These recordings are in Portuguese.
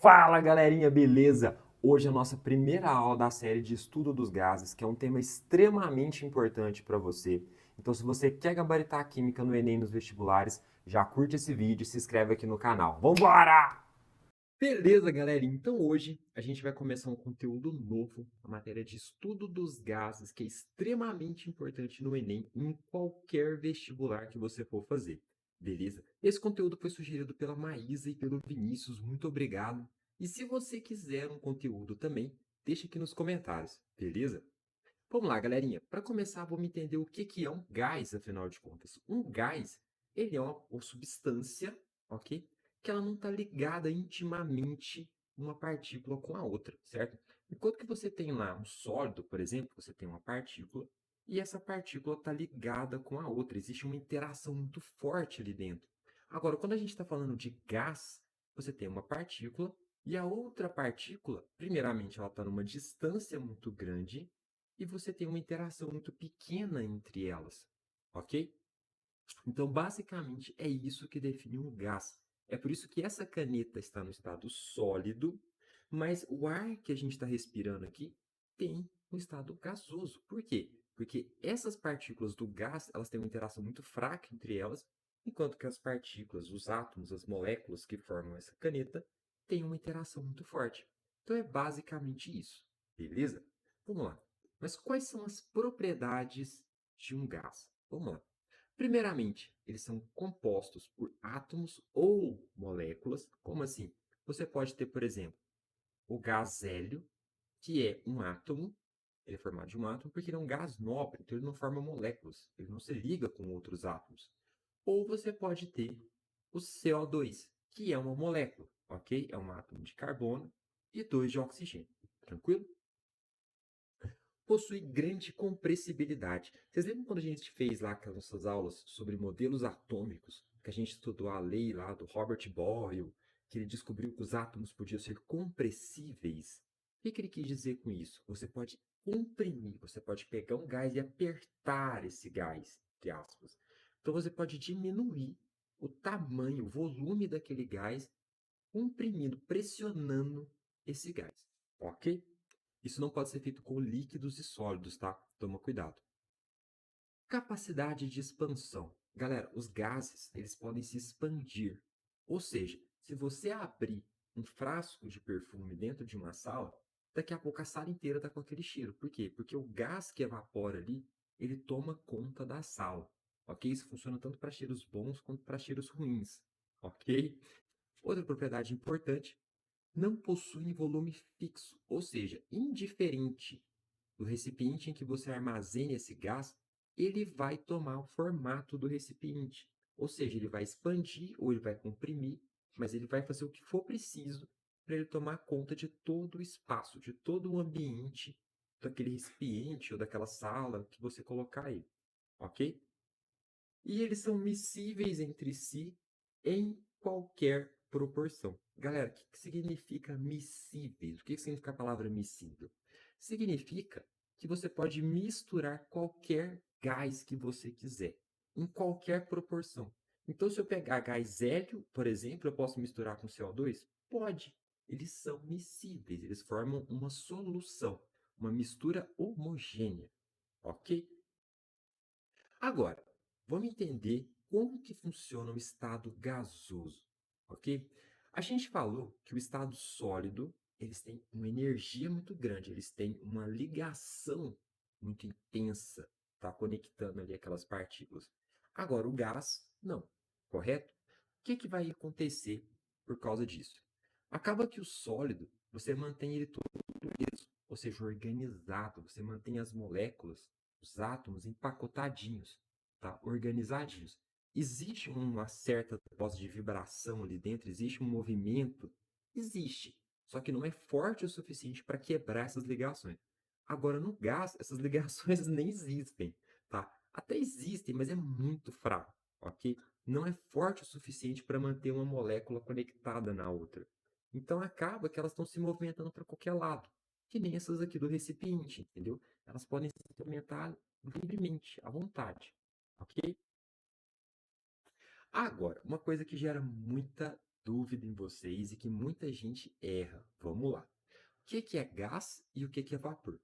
Fala galerinha, beleza? Hoje é a nossa primeira aula da série de estudo dos gases, que é um tema extremamente importante para você. Então, se você quer gabaritar a química no Enem nos vestibulares, já curte esse vídeo e se inscreve aqui no canal. Vambora! Beleza, galera? Então hoje a gente vai começar um conteúdo novo, a matéria de estudo dos gases, que é extremamente importante no Enem, em qualquer vestibular que você for fazer. Beleza? Esse conteúdo foi sugerido pela Maísa e pelo Vinícius, muito obrigado. E se você quiser um conteúdo também, deixa aqui nos comentários, beleza? Vamos lá, galerinha. Para começar, vamos entender o que é um gás, afinal de contas. Um gás, ele é uma substância, ok? Que ela não está ligada intimamente uma partícula com a outra, certo? Enquanto que você tem lá um sólido, por exemplo, você tem uma partícula e essa partícula está ligada com a outra. Existe uma interação muito forte ali dentro. Agora, quando a gente está falando de gás, você tem uma partícula e a outra partícula, primeiramente, ela está numa distância muito grande e você tem uma interação muito pequena entre elas, ok? Então, basicamente, é isso que define um gás. É por isso que essa caneta está no estado sólido, mas o ar que a gente está respirando aqui tem um estado gasoso. Por quê? Porque essas partículas do gás, elas têm uma interação muito fraca entre elas, enquanto que as partículas, os átomos, as moléculas que formam essa caneta, têm uma interação muito forte. Então, é basicamente isso, beleza? Vamos lá. Mas quais são as propriedades de um gás? Vamos lá. Primeiramente, eles são compostos por átomos ou moléculas. Como assim? Você pode ter, por exemplo, o gás hélio, que é um átomo. Ele é formado de um átomo porque ele é um gás nobre, então ele não forma moléculas, ele não se liga com outros átomos. Ou você pode ter o CO2, que é uma molécula, ok? É um átomo de carbono e dois de oxigênio. Tranquilo? Possui grande compressibilidade. Vocês lembram quando a gente fez lá aquelas nossas aulas sobre modelos atômicos, que a gente estudou a lei lá do Robert Boyle, que ele descobriu que os átomos podiam ser compressíveis? O que ele quis dizer com isso? Você pode comprimir, você pode pegar um gás e apertar esse gás, entre aspas. Então você pode diminuir o tamanho, o volume daquele gás, comprimindo, pressionando esse gás, ok? Isso não pode ser feito com líquidos e sólidos, tá? Toma cuidado. Capacidade de expansão. Galera, os gases, eles podem se expandir. Ou seja, se você abrir um frasco de perfume dentro de uma sala, daqui a pouco a sala inteira está com aquele cheiro. Por quê? Porque o gás que evapora ali, ele toma conta da sala. Ok? Isso funciona tanto para cheiros bons quanto para cheiros ruins. Ok? Outra propriedade importante, não possuem volume fixo, ou seja, indiferente do recipiente em que você armazene esse gás, ele vai tomar o formato do recipiente. Ou seja, ele vai expandir ou ele vai comprimir, mas ele vai fazer o que for preciso para ele tomar conta de todo o espaço, de todo o ambiente daquele recipiente ou daquela sala que você colocar aí, ok? E eles são miscíveis entre si em qualquer proporção. Galera, o que significa miscíveis? O que significa a palavra miscível? Significa que você pode misturar qualquer gás que você quiser, em qualquer proporção. Então, se eu pegar gás hélio, por exemplo, eu posso misturar com CO2? Pode. Eles são miscíveis, eles formam uma solução, uma mistura homogênea, ok? Agora, vamos entender como que funciona o estado gasoso, ok? A gente falou que o estado sólido, eles têm uma energia muito grande, eles têm uma ligação muito intensa, tá? Conectando ali aquelas partículas. Agora, o gás, não, correto? O que que vai acontecer por causa disso? Acaba que o sólido, você mantém ele todo preso, ou seja, organizado, você mantém as moléculas, os átomos empacotadinhos, tá? Organizadinhos. Existe uma certa dose de vibração ali dentro, existe um movimento, existe, só que não é forte o suficiente para quebrar essas ligações. Agora, no gás, essas ligações nem existem, tá? Até existem, mas é muito fraco, ok? Não é forte o suficiente para manter uma molécula conectada na outra. Então acaba que elas estão se movimentando para qualquer lado, que nem essas aqui do recipiente, entendeu? Elas podem se movimentar livremente, à vontade, ok? Agora, uma coisa que gera muita dúvida em vocês e que muita gente erra. Vamos lá. O que que é gás e o que que é vapor?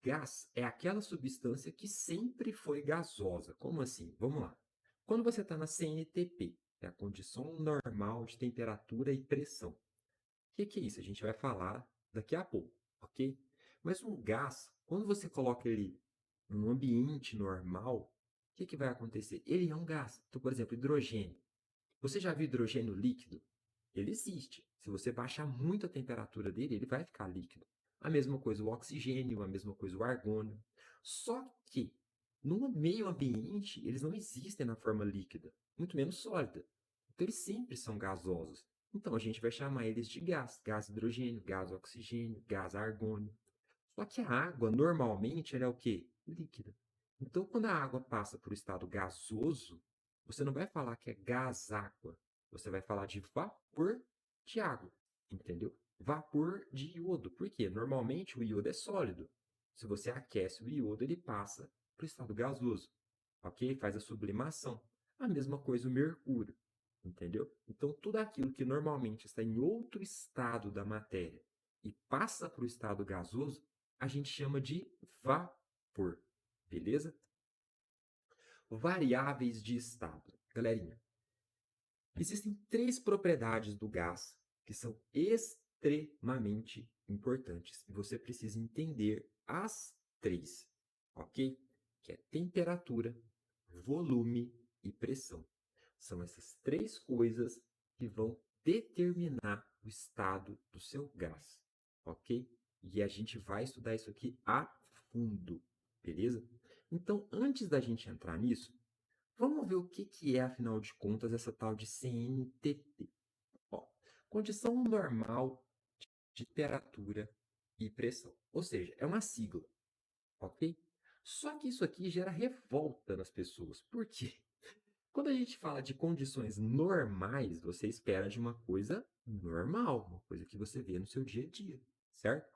Gás é aquela substância que sempre foi gasosa. Como assim? Vamos lá. Quando você está na CNTP, é a condição normal de temperatura e pressão. O que é isso? A gente vai falar daqui a pouco, ok? Mas um gás, quando você coloca ele num ambiente normal, o que vai acontecer? Ele é um gás. Então, por exemplo, hidrogênio. Você já viu hidrogênio líquido? Ele existe. Se você baixar muito a temperatura dele, ele vai ficar líquido. A mesma coisa o oxigênio, a mesma coisa o argônio. Só que no meio ambiente eles não existem na forma líquida, muito menos sólida. Então eles sempre são gasosos. Então a gente vai chamar eles de gás, gás hidrogênio, gás oxigênio, gás argônio. Só que a água, normalmente, ela é o quê? Líquida. Então, quando a água passa para o estado gasoso, você não vai falar que é gás-água. Você vai falar de vapor de água, entendeu? Vapor de iodo. Por quê? Normalmente o iodo é sólido. Se você aquece o iodo, ele passa para o estado gasoso, ok? Faz a sublimação. A mesma coisa o mercúrio, entendeu? Então, tudo aquilo que normalmente está em outro estado da matéria e passa para o estado gasoso, a gente chama de vapor, beleza? Variáveis de estado. Galerinha, existem três propriedades do gás que são extremamente importantes e você precisa entender as três, ok? Que é temperatura, volume e pressão. São essas três coisas que vão determinar o estado do seu gás, ok? E a gente vai estudar isso aqui a fundo, beleza? Então, antes da gente entrar nisso, vamos ver o que é, afinal de contas, essa tal de CNTP. Ó, condição normal de temperatura e pressão. Ou seja, é uma sigla, ok? Só que isso aqui gera revolta nas pessoas. Por quê? Quando a gente fala de condições normais, você espera de uma coisa normal, uma coisa que você vê no seu dia a dia, certo?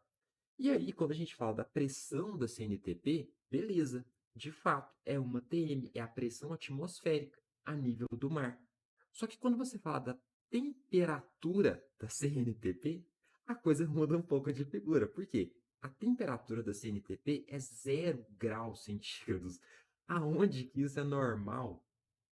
E aí, quando a gente fala da pressão da CNTP, beleza, de fato, é uma TM, é a pressão atmosférica a nível do mar. Só que quando você fala da temperatura da CNTP, a coisa muda um pouco de figura. Por quê? A temperatura da CNTP é 0 graus centígrados. Aonde que isso é normal?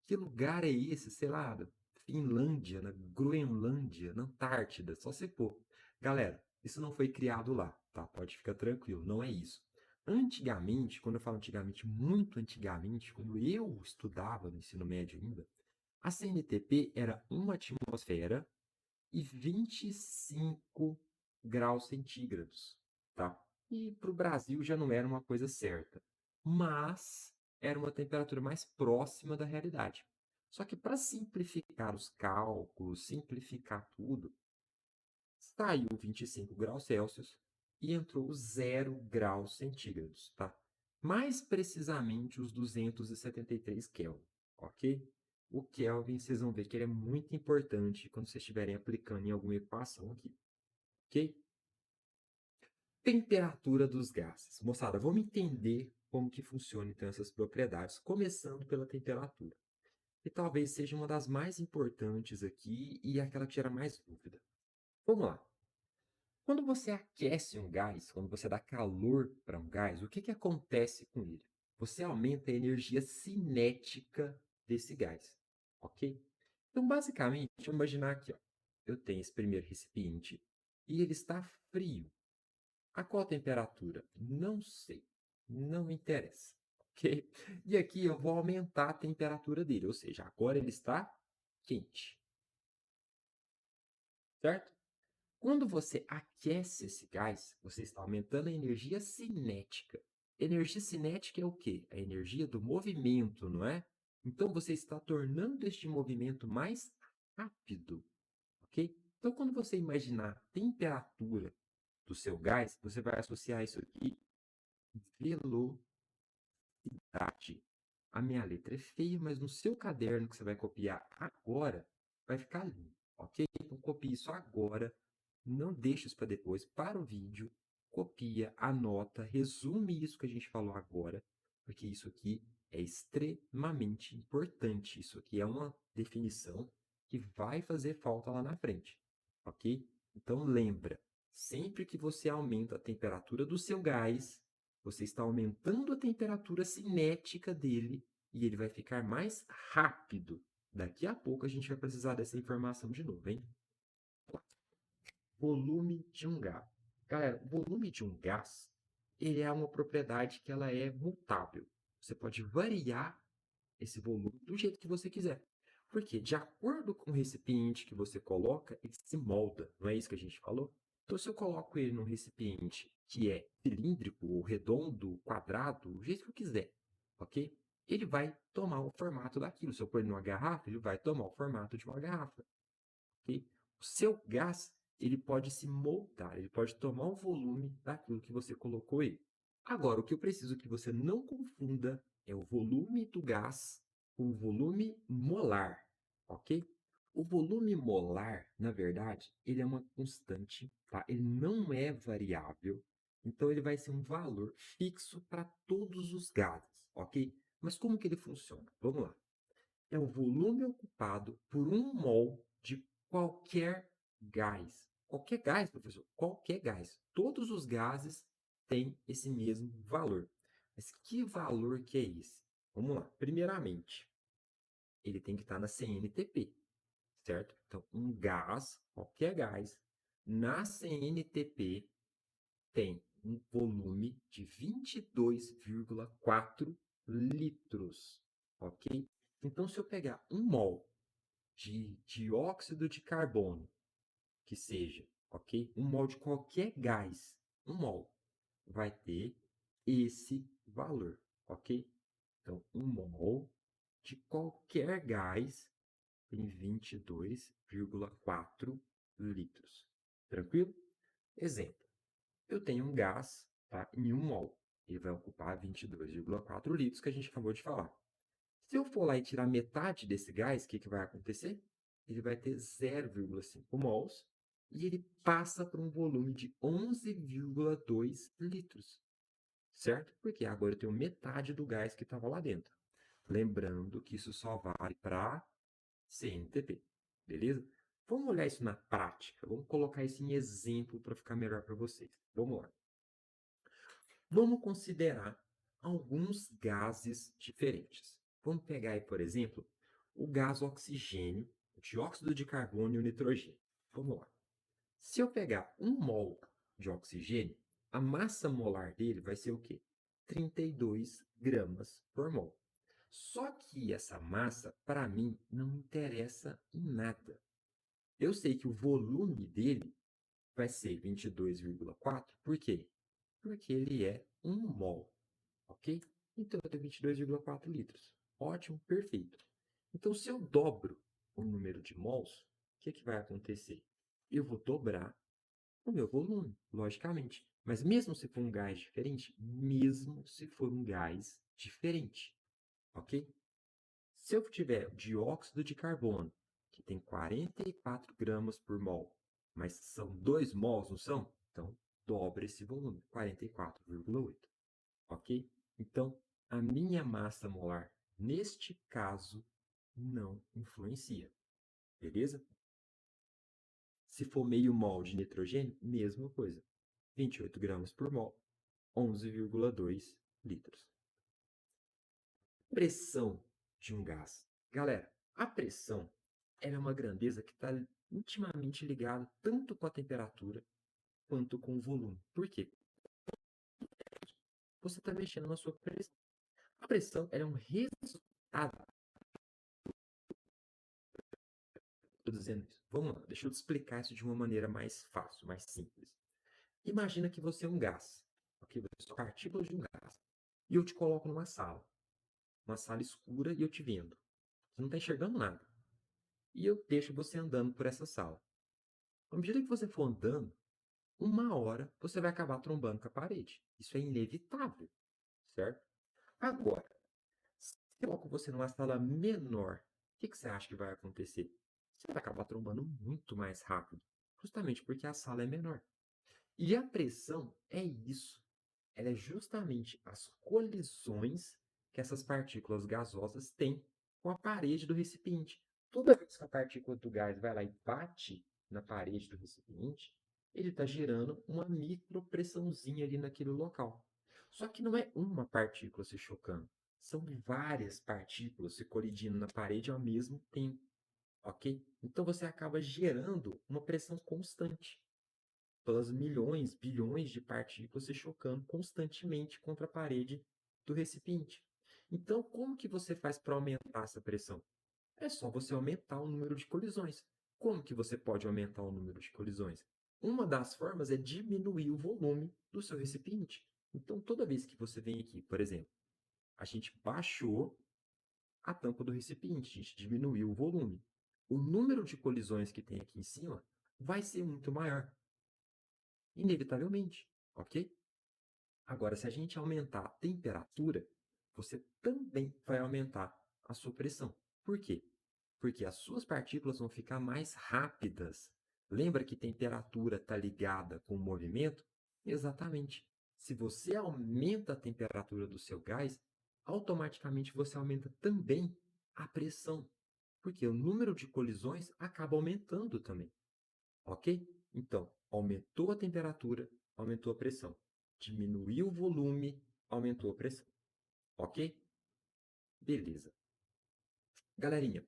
Que lugar é esse? Sei lá, Finlândia, na Groenlândia, na Antártida, só se for. Galera, isso não foi criado lá, tá? Pode ficar tranquilo, não é isso. Antigamente, quando eu falo antigamente, muito antigamente, quando eu estudava no ensino médio ainda, a CNTP era uma atmosfera e 25 graus centígrados, tá? E para o Brasil já não era uma coisa certa, mas era uma temperatura mais próxima da realidade. Só que para simplificar os cálculos, simplificar tudo, saiu 25 graus Celsius e entrou 0 graus centígrados, tá? Mais precisamente os 273 Kelvin, ok? O Kelvin, vocês vão ver que ele é muito importante quando vocês estiverem aplicando em alguma equação aqui, ok? Temperatura dos gases. Moçada, vamos entender como que funcionam então essas propriedades, começando pela temperatura. E talvez seja uma das mais importantes aqui e aquela que gera mais dúvida. Vamos lá. Quando você aquece um gás, quando você dá calor para um gás, o que acontece com ele? Você aumenta a energia cinética desse gás, ok? Então, basicamente, vamos imaginar aqui, ó, eu tenho esse primeiro recipiente e ele está frio. A qual temperatura? Não sei, não interessa, ok? E aqui eu vou aumentar a temperatura dele, ou seja, agora ele está quente, certo? Quando você aquece esse gás, você está aumentando a energia cinética. Energia cinética é o quê? A energia do movimento, não é? Então você está tornando este movimento mais rápido, ok? Então, quando você imaginar a temperatura do seu gás, você vai associar isso aqui velocidade. A minha letra é feia, mas no seu caderno que você vai copiar agora, vai ficar lindo, ok? Então, copie isso agora. Não deixe isso para depois. Para o vídeo, copia, anota, resume isso que a gente falou agora, porque isso aqui é extremamente importante. Isso aqui é uma definição que vai fazer falta lá na frente, ok? Então lembra, sempre que você aumenta a temperatura do seu gás, você está aumentando a temperatura cinética dele e ele vai ficar mais rápido. Daqui a pouco a gente vai precisar dessa informação de novo, hein? Volume de um gás. Galera, o volume de um gás, ele é uma propriedade que ela é mutável. Você pode variar esse volume do jeito que você quiser. Porque, de acordo com o recipiente que você coloca, ele se molda. Não é isso que a gente falou? Então, se eu coloco ele num recipiente que é cilíndrico, ou redondo, quadrado, do jeito que eu quiser, ok? Ele vai tomar o formato daquilo. Se eu pôr ele numa garrafa, ele vai tomar o formato de uma garrafa. Ok? O seu gás, ele pode se moldar, ele pode tomar o volume daquilo que você colocou ele. Agora, o que eu preciso que você não confunda é o volume do gás com o volume molar, ok? O volume molar, na verdade, ele é uma constante, tá? Ele não é variável, então ele vai ser um valor fixo para todos os gases, ok? Mas como que ele funciona? Vamos lá. É o volume ocupado por 1 mol de qualquer gás. Qualquer gás, professor, qualquer gás. Todos os gases têm esse mesmo valor. Mas que valor que é esse? Vamos lá. Primeiramente, ele tem que estar na CNTP, certo? Então, um gás, qualquer gás, na CNTP tem um volume de 22,4 litros, ok? Então, se eu pegar 1 mol de dióxido de carbono, que seja, ok? 1 mol de qualquer gás, 1 mol, vai ter esse valor, ok? Então, 1 mol de qualquer gás tem 22,4 litros. Tranquilo? Exemplo. Eu tenho um gás, tá, em 1 mol. Ele vai ocupar 22,4 litros que a gente acabou de falar. Se eu for lá e tirar metade desse gás, o que, que vai acontecer? Ele vai ter 0,5 mols e ele passa para um volume de 11,2 litros, certo? Porque agora eu tenho metade do gás que estava lá dentro. Lembrando que isso só vale para CNTP, beleza? Vamos olhar isso na prática. Vamos colocar isso em exemplo para ficar melhor para vocês. Vamos lá. Vamos considerar alguns gases diferentes. Vamos pegar aí, por exemplo, o gás oxigênio, o dióxido de carbono e o nitrogênio. Vamos lá. Se eu pegar 1 mol de oxigênio, a massa molar dele vai ser o quê? 32 gramas por mol. Só que essa massa, para mim, não interessa em nada. Eu sei que o volume dele vai ser 22,4, por quê? Porque ele é 1 mol, ok? Então, eu tenho 22,4 litros. Ótimo, perfeito. Então, se eu dobro o número de mols, o que, que vai acontecer? Eu vou dobrar o meu volume, logicamente. Mas mesmo se for um gás diferente, mesmo se for um gás diferente, ok? Se eu tiver dióxido de carbono, que tem 44 gramas por mol, mas são 2 mols, não são? Então, dobra esse volume, 44,8. Ok? Então, a minha massa molar, neste caso, não influencia. Beleza? Se for meio mol de nitrogênio, mesma coisa. 28 gramas por mol, 11,2 litros. Pressão de um gás. Galera, a pressão ela é uma grandeza que está intimamente ligada tanto com a temperatura quanto com o volume. Por quê? Você está mexendo na sua pressão. A pressão ela é um resultado. Estou dizendo isso. Vamos lá, deixa eu te explicar isso de uma maneira mais fácil, mais simples. Imagina que você é um gás, ok? Você são partículas de um gás. E eu te coloco numa sala escura e eu te vendo. Você não está enxergando nada. E eu deixo você andando por essa sala. À medida que você for andando, uma hora você vai acabar trombando com a parede. Isso é inevitável, certo? Agora, se eu coloco você numa sala menor, o que você acha que vai acontecer? Você vai acabar trombando muito mais rápido, justamente porque a sala é menor. E a pressão é isso. Ela é justamente as colisões que essas partículas gasosas têm com a parede do recipiente. Toda vez que a partícula do gás vai lá e bate na parede do recipiente, ele está gerando uma micropressãozinha ali naquele local. Só que não é uma partícula se chocando, são várias partículas se colidindo na parede ao mesmo tempo, ok? Então você acaba gerando uma pressão constante, pelas milhões, bilhões de partículas se chocando constantemente contra a parede do recipiente. Então, como que você faz para aumentar essa pressão? É só você aumentar o número de colisões. Como que você pode aumentar o número de colisões? Uma das formas é diminuir o volume do seu recipiente. Então, toda vez que você vem aqui, por exemplo, a gente baixou a tampa do recipiente, a gente diminuiu o volume. O número de colisões que tem aqui em cima vai ser muito maior, inevitavelmente, ok? Agora, se a gente aumentar a temperatura, você também vai aumentar a sua pressão. Por quê? Porque as suas partículas vão ficar mais rápidas. Lembra que temperatura está ligada com o movimento? Exatamente. Se você aumenta a temperatura do seu gás, automaticamente você aumenta também a pressão, porque o número de colisões acaba aumentando também. Ok? Então, aumentou a temperatura, aumentou a pressão. Diminuiu o volume, aumentou a pressão. Ok? Beleza. Galerinha,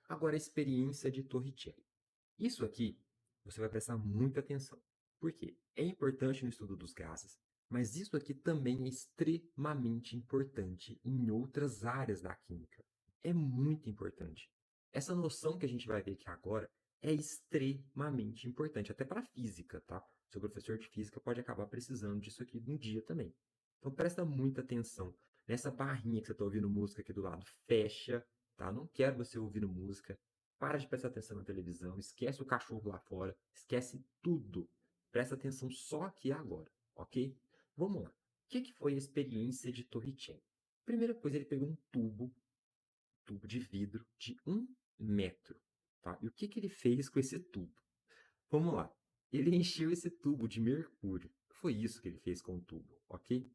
agora a experiência de Torricelli. Isso aqui você vai prestar muita atenção. Por quê? É importante no estudo dos gases, mas isso aqui também é extremamente importante em outras áreas da química. É muito importante. Essa noção que a gente vai ver aqui agora é extremamente importante, até para a física, tá? Seu professor de física pode acabar precisando disso aqui um dia também. Então presta muita atenção. Nessa barrinha que você está ouvindo música aqui do lado, fecha, tá? Não quero você ouvindo música. Para de prestar atenção na televisão, esquece o cachorro lá fora, esquece tudo. Presta atenção só aqui agora, ok? Vamos lá. O que foi a experiência de Torricelli? Primeira coisa, ele pegou um tubo de vidro de 1 metro, tá? E o que ele fez com esse tubo? Vamos lá. Ele encheu esse tubo de mercúrio. Foi isso que ele fez com o tubo, ok?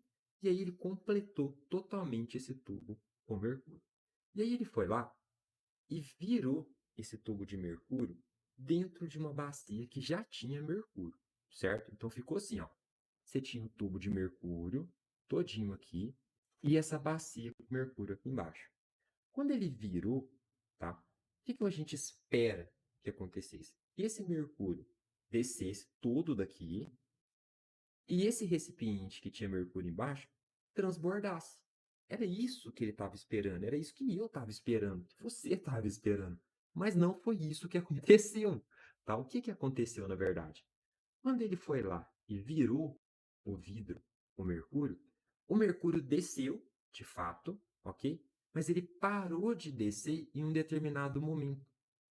E aí ele completou totalmente esse tubo com mercúrio. E aí ele foi lá e virou esse tubo de mercúrio dentro de uma bacia que já tinha mercúrio, certo? Então ficou assim, ó. Você tinha o tubo de mercúrio todinho aqui e essa bacia com mercúrio aqui embaixo. Quando ele virou, tá? O que a gente espera que acontecesse? Que esse mercúrio descesse todo daqui e esse recipiente que tinha mercúrio embaixo transbordasse. Era isso que ele estava esperando, era isso que eu estava esperando, que você estava esperando. Mas não foi isso que aconteceu. Tá? O que aconteceu na verdade? Quando ele foi lá e virou o vidro, o mercúrio desceu, de fato, ok? Mas ele parou de descer em um determinado momento.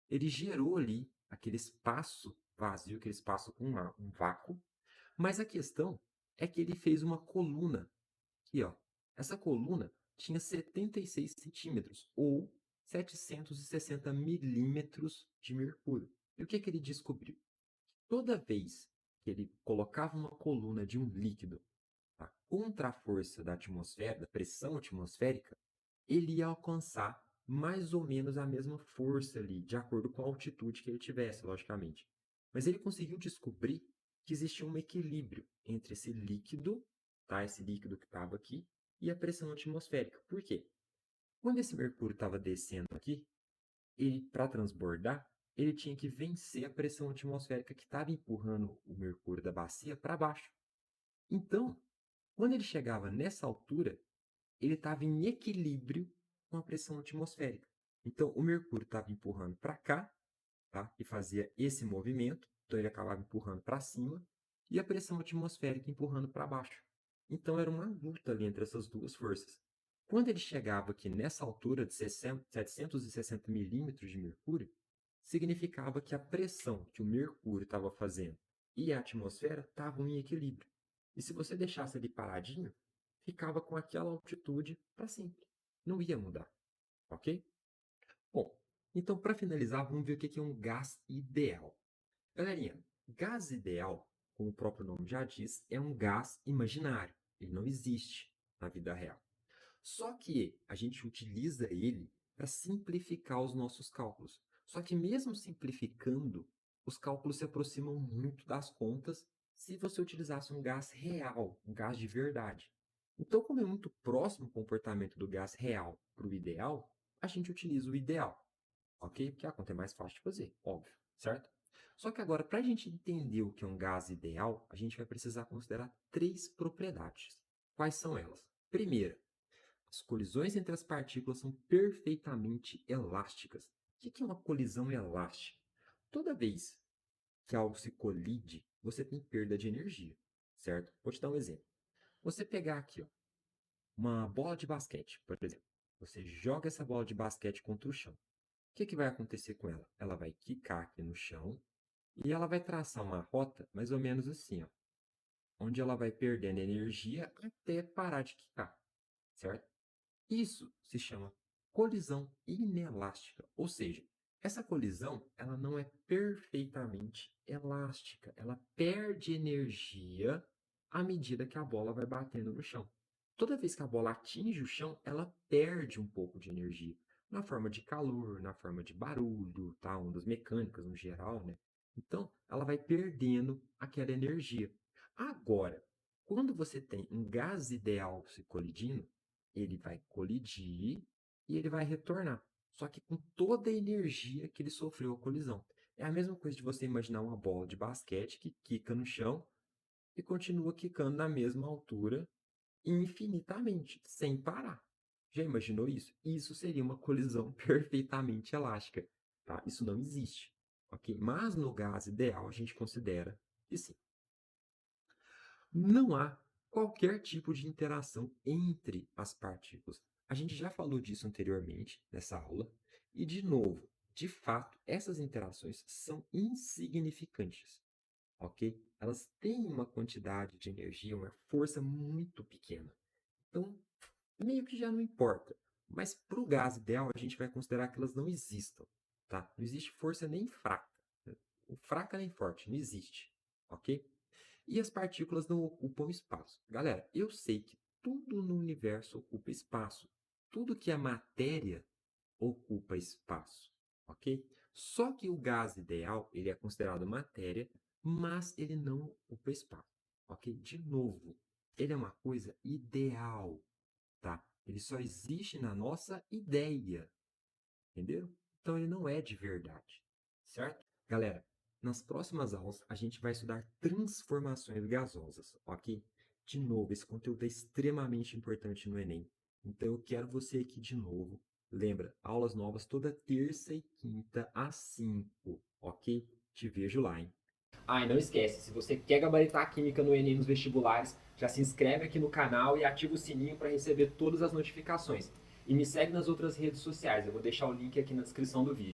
Ele gerou ali aquele espaço vazio, aquele espaço com um vácuo, mas a questão é que ele fez uma coluna aqui, ó. Essa coluna tinha 76 centímetros ou 760 milímetros de mercúrio. E o que ele descobriu? Toda vez que ele colocava uma coluna de um líquido, tá, contra a força da atmosfera, da pressão atmosférica, ele ia alcançar mais ou menos a mesma força ali, de acordo com a altitude que ele tivesse, logicamente. Mas ele conseguiu descobrir que existia um equilíbrio entre esse líquido, tá, esse líquido que estava aqui, e a pressão atmosférica. Por quê? Quando esse mercúrio estava descendo aqui, ele, para transbordar, ele tinha que vencer a pressão atmosférica que estava empurrando o mercúrio da bacia para baixo. Então, quando ele chegava nessa altura, ele estava em equilíbrio com a pressão atmosférica. Então, o mercúrio estava empurrando para cá, tá? E fazia esse movimento, então ele acabava empurrando para cima, e a pressão atmosférica empurrando para baixo. Então, era uma luta ali entre essas duas forças. Quando ele chegava aqui nessa altura de 760 milímetros de mercúrio, significava que a pressão que o mercúrio estava fazendo e a atmosfera estavam em equilíbrio. E se você deixasse ele paradinho, ficava com aquela altitude para sempre. Não ia mudar, ok? Bom, então para finalizar, vamos ver o que é um gás ideal. Galerinha, gás ideal, como o próprio nome já diz, é um gás imaginário. Ele não existe na vida real. Só que a gente utiliza ele para simplificar os nossos cálculos. Só que mesmo simplificando, os cálculos se aproximam muito das contas se você utilizasse um gás real, um gás de verdade. Então, como é muito próximo o comportamento do gás real para o ideal, a gente utiliza o ideal, ok? Porque a conta é mais fácil de fazer, óbvio, certo? Só que agora, para a gente entender o que é um gás ideal, a gente vai precisar considerar três propriedades. Quais são elas? Primeira, as colisões entre as partículas são perfeitamente elásticas. O que é uma colisão elástica? Toda vez que algo se colide, você tem perda de energia, certo? Vou te dar um exemplo. Você pegar aqui, ó, uma bola de basquete, por exemplo. Você joga essa bola de basquete contra o chão. O que vai acontecer com ela? Ela vai quicar aqui no chão e ela vai traçar uma rota mais ou menos assim, ó, onde ela vai perdendo energia até parar de quicar, certo? Isso se chama colisão inelástica, ou seja, essa colisão ela não é perfeitamente elástica, ela perde energia à medida que a bola vai batendo no chão. Toda vez que a bola atinge o chão, ela perde um pouco de energia, na forma de calor, na forma de barulho, tá? Ondas mecânicas no geral, né? Então, ela vai perdendo aquela energia. Agora, quando você tem um gás ideal se colidindo, ele vai colidir e ele vai retornar. Só que com toda a energia que ele sofreu a colisão. É a mesma coisa de você imaginar uma bola de basquete que quica no chão e continua quicando na mesma altura infinitamente, sem parar. Já imaginou isso? Isso seria uma colisão perfeitamente elástica. Tá? Isso não existe. Ok? Mas no gás ideal a gente considera que sim. Não há qualquer tipo de interação entre as partículas. A gente já falou disso anteriormente nessa aula, e de novo, de fato, essas interações são insignificantes, ok? Elas têm uma quantidade de energia, uma força muito pequena. Então, meio que já não importa. Mas para o gás ideal, a gente vai considerar que elas não existam, tá? Não existe força nem fraca, né? Fraca nem forte, não existe, ok? E as partículas não ocupam espaço. Galera, eu sei que tudo no universo ocupa espaço. Tudo que é matéria ocupa espaço, ok? Só que o gás ideal, ele é considerado matéria, mas ele não ocupa espaço, ok? De novo, ele é uma coisa ideal, tá? Ele só existe na nossa ideia, entendeu? Então ele não é de verdade, certo? Galera, nas próximas aulas a gente vai estudar transformações gasosas, ok? De novo, esse conteúdo é extremamente importante no Enem. Então eu quero você aqui de novo. Lembra, aulas novas toda terça e quinta às 5, ok? Te vejo lá, hein? Ah, e não esquece, se você quer gabaritar a química no Enem nos vestibulares, já se inscreve aqui no canal e ativa o sininho para receber todas as notificações. E me segue nas outras redes sociais, eu vou deixar o link aqui na descrição do vídeo.